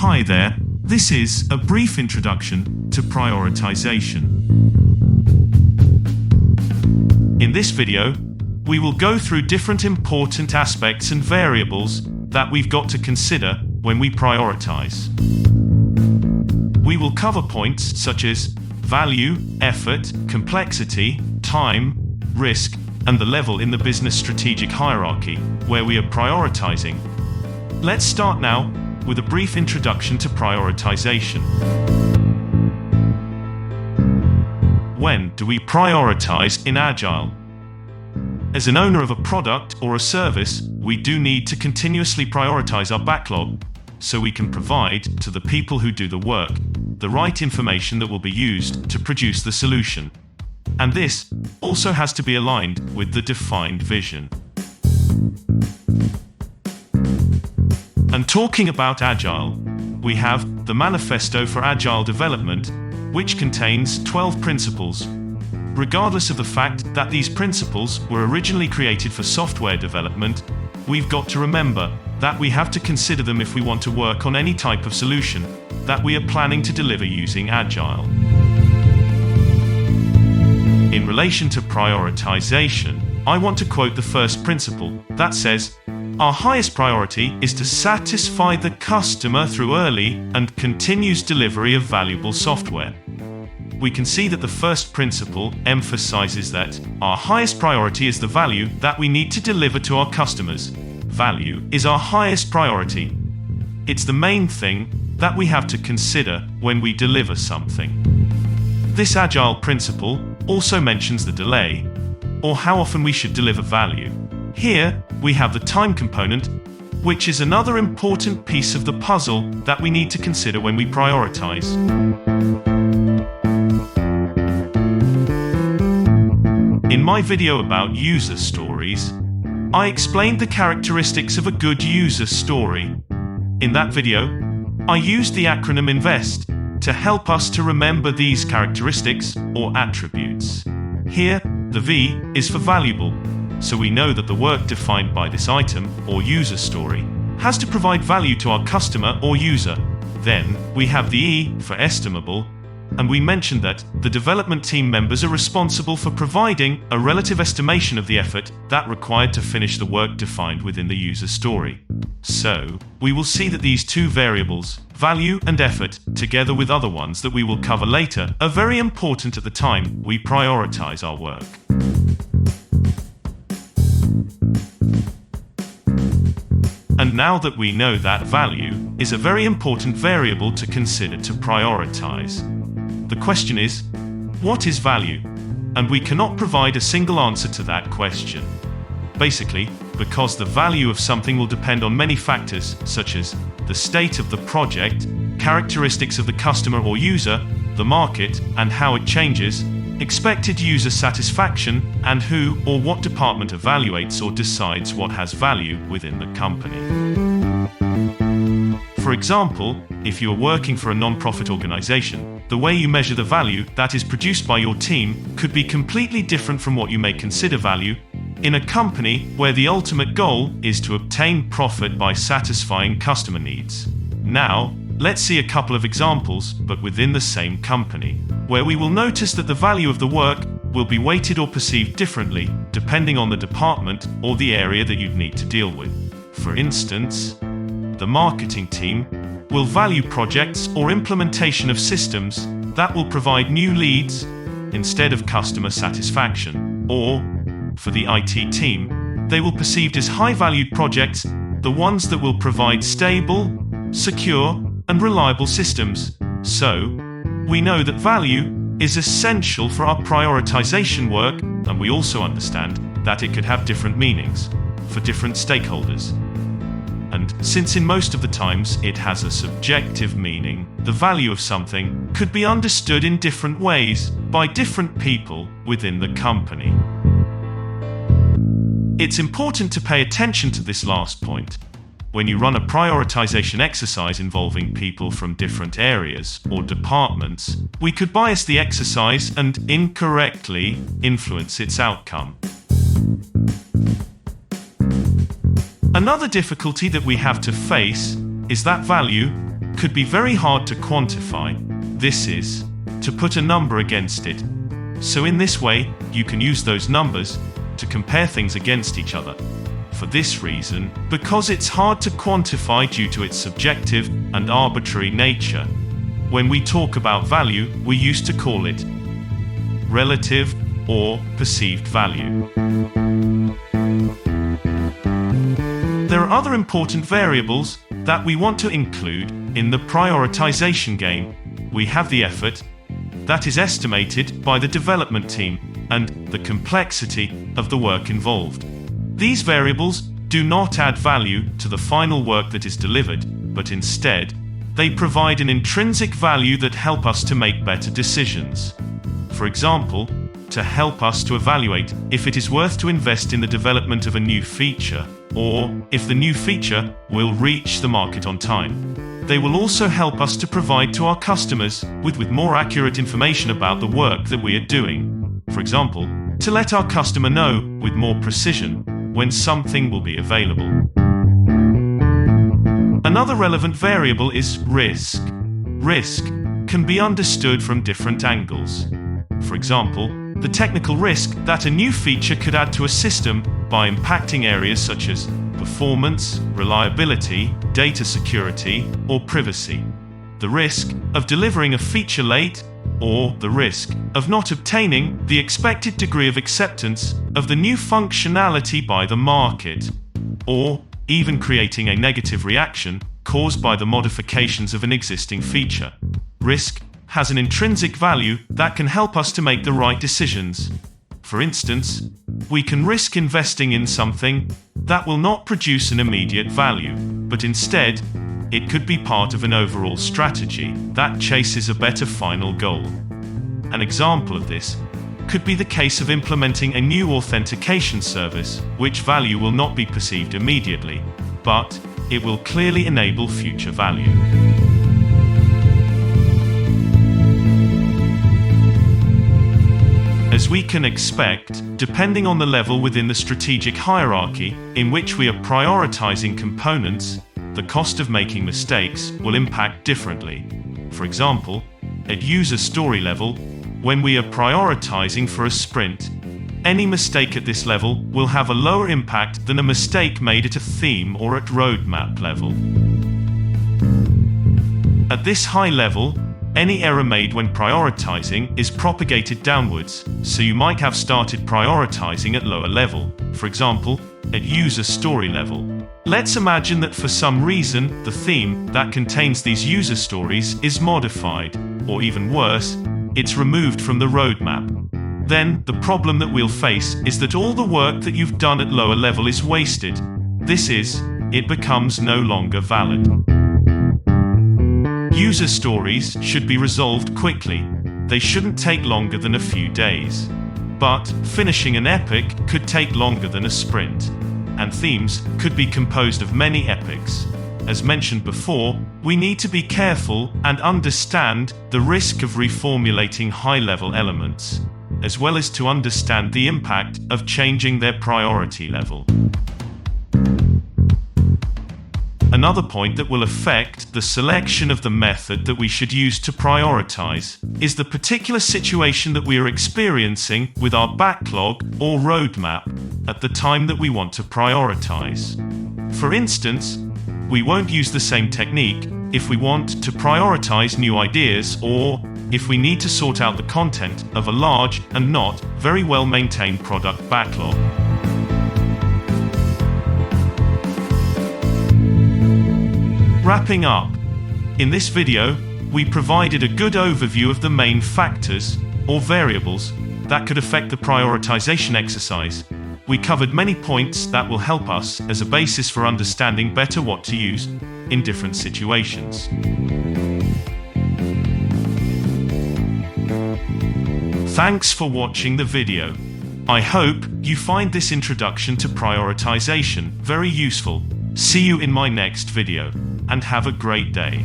Hi there, this is a brief introduction to prioritization. In this video, we will go through different important aspects and variables that we've got to consider when we prioritize. We will cover points such as value, effort, complexity, time, risk, and the level in the business strategic hierarchy where we are prioritizing. Let's start now with a brief introduction to prioritization. When do we prioritize in Agile? As an owner of a product or a service, we do need to continuously prioritize our backlog so we can provide to the people who do the work the right information that will be used to produce the solution. And this also has to be aligned with the defined vision. And talking about Agile, we have the Manifesto for Agile Development, which contains 12 principles. Regardless of the fact that these principles were originally created for software development, we've got to remember that we have to consider them if we want to work on any type of solution that we are planning to deliver using Agile. In relation to prioritization, I want to quote the first principle that says, "Our highest priority is to satisfy the customer through early and continuous delivery of valuable software." We can see that the first principle emphasizes that our highest priority is the value that we need to deliver to our customers. Value is our highest priority. It's the main thing that we have to consider when we deliver something. This Agile principle also mentions the delay, or how often we should deliver value. Here, we have the time component, which is another important piece of the puzzle that we need to consider when we prioritize. In my video about user stories, I explained the characteristics of a good user story. In that video, I used the acronym INVEST to help us to remember these characteristics or attributes. Here, the V is for valuable, so we know that the work defined by this item or user story has to provide value to our customer or user. Then, we have the E for estimable, and we mentioned that the development team members are responsible for providing a relative estimation of the effort that required to finish the work defined within the user story. So, we will see that these two variables, value and effort, together with other ones that we will cover later, are very important at the time we prioritize our work. And now that we know that value is a very important variable to consider to prioritize, the question is, what is value? And we cannot provide a single answer to that question. Basically, because the value of something will depend on many factors, such as the state of the project, characteristics of the customer or user, the market, and how it changes, expected user satisfaction, and who or what department evaluates or decides what has value within the company. For example, if you are working for a non-profit organization, the way you measure the value that is produced by your team could be completely different from what you may consider value in a company where the ultimate goal is to obtain profit by satisfying customer needs. Now, let's see a couple of examples, but within the same company, where we will notice that the value of the work will be weighted or perceived differently depending on the department or the area that you need to deal with. For instance, the marketing team will value projects or implementation of systems that will provide new leads instead of customer satisfaction. Or, for the IT team, they will perceive as high-valued projects the ones that will provide stable, secure, and reliable systems. So, we know that value is essential for our prioritization work, and we also understand that it could have different meanings for different stakeholders. And since in most of the times it has a subjective meaning, the value of something could be understood in different ways by different people within the company. It's important to pay attention to this last point. When you run a prioritization exercise involving people from different areas or departments, we could bias the exercise and incorrectly influence its outcome. Another difficulty that we have to face is that value could be very hard to quantify. This is, to put a number against it. So in this way, you can use those numbers to compare things against each other. For this reason, because it's hard to quantify due to its subjective and arbitrary nature, when we talk about value, we used to call it relative or perceived value. There are other important variables that we want to include in the prioritization game. We have the effort that is estimated by the development team and the complexity of the work involved. These variables do not add value to the final work that is delivered, but instead, they provide an intrinsic value that help us to make better decisions. For example, to help us to evaluate if it is worth to invest in the development of a new feature, or if the new feature will reach the market on time. They will also help us to provide to our customers with more accurate information about the work that we are doing. For example, to let our customer know with more precision when something will be available. Another relevant variable is risk. Risk can be understood from different angles. For example, the technical risk that a new feature could add to a system by impacting areas such as performance, reliability, data security, or privacy. The risk of delivering a feature late, or the risk of not obtaining the expected degree of acceptance of the new functionality by the market, or even creating a negative reaction caused by the modifications of an existing feature. Risk has an intrinsic value that can help us to make the right decisions. For instance, we can risk investing in something that will not produce an immediate value, but instead, it could be part of an overall strategy that chases a better final goal. An example of this could be the case of implementing a new authentication service, which value will not be perceived immediately, but it will clearly enable future value. As we can expect, depending on the level within the strategic hierarchy in which we are prioritizing components, the cost of making mistakes will impact differently. For example, at user story level, when we are prioritizing for a sprint, any mistake at this level will have a lower impact than a mistake made at a theme or at roadmap level. At this high level, any error made when prioritizing is propagated downwards, so you might have started prioritizing at lower level, for example, at user story level. Let's imagine that for some reason, the theme that contains these user stories is modified, or even worse, it's removed from the roadmap. Then, the problem that we'll face is that all the work that you've done at lower level is wasted. This is, it becomes no longer valid. User stories should be resolved quickly. They shouldn't take longer than a few days. But finishing an epic could take longer than a sprint. And themes could be composed of many epics. As mentioned before, we need to be careful and understand the risk of reformulating high-level elements, as well as to understand the impact of changing their priority level. Another point that will affect the selection of the method that we should use to prioritize is the particular situation that we are experiencing with our backlog or roadmap at the time that we want to prioritize. For instance, we won't use the same technique if we want to prioritize new ideas or if we need to sort out the content of a large and not very well maintained product backlog. Wrapping up, in this video, we provided a good overview of the main factors, or variables, that could affect the prioritization exercise. We covered many points that will help us as a basis for understanding better what to use in different situations. Thanks for watching the video. I hope you find this introduction to prioritization very useful. See you in my next video, and have a great day.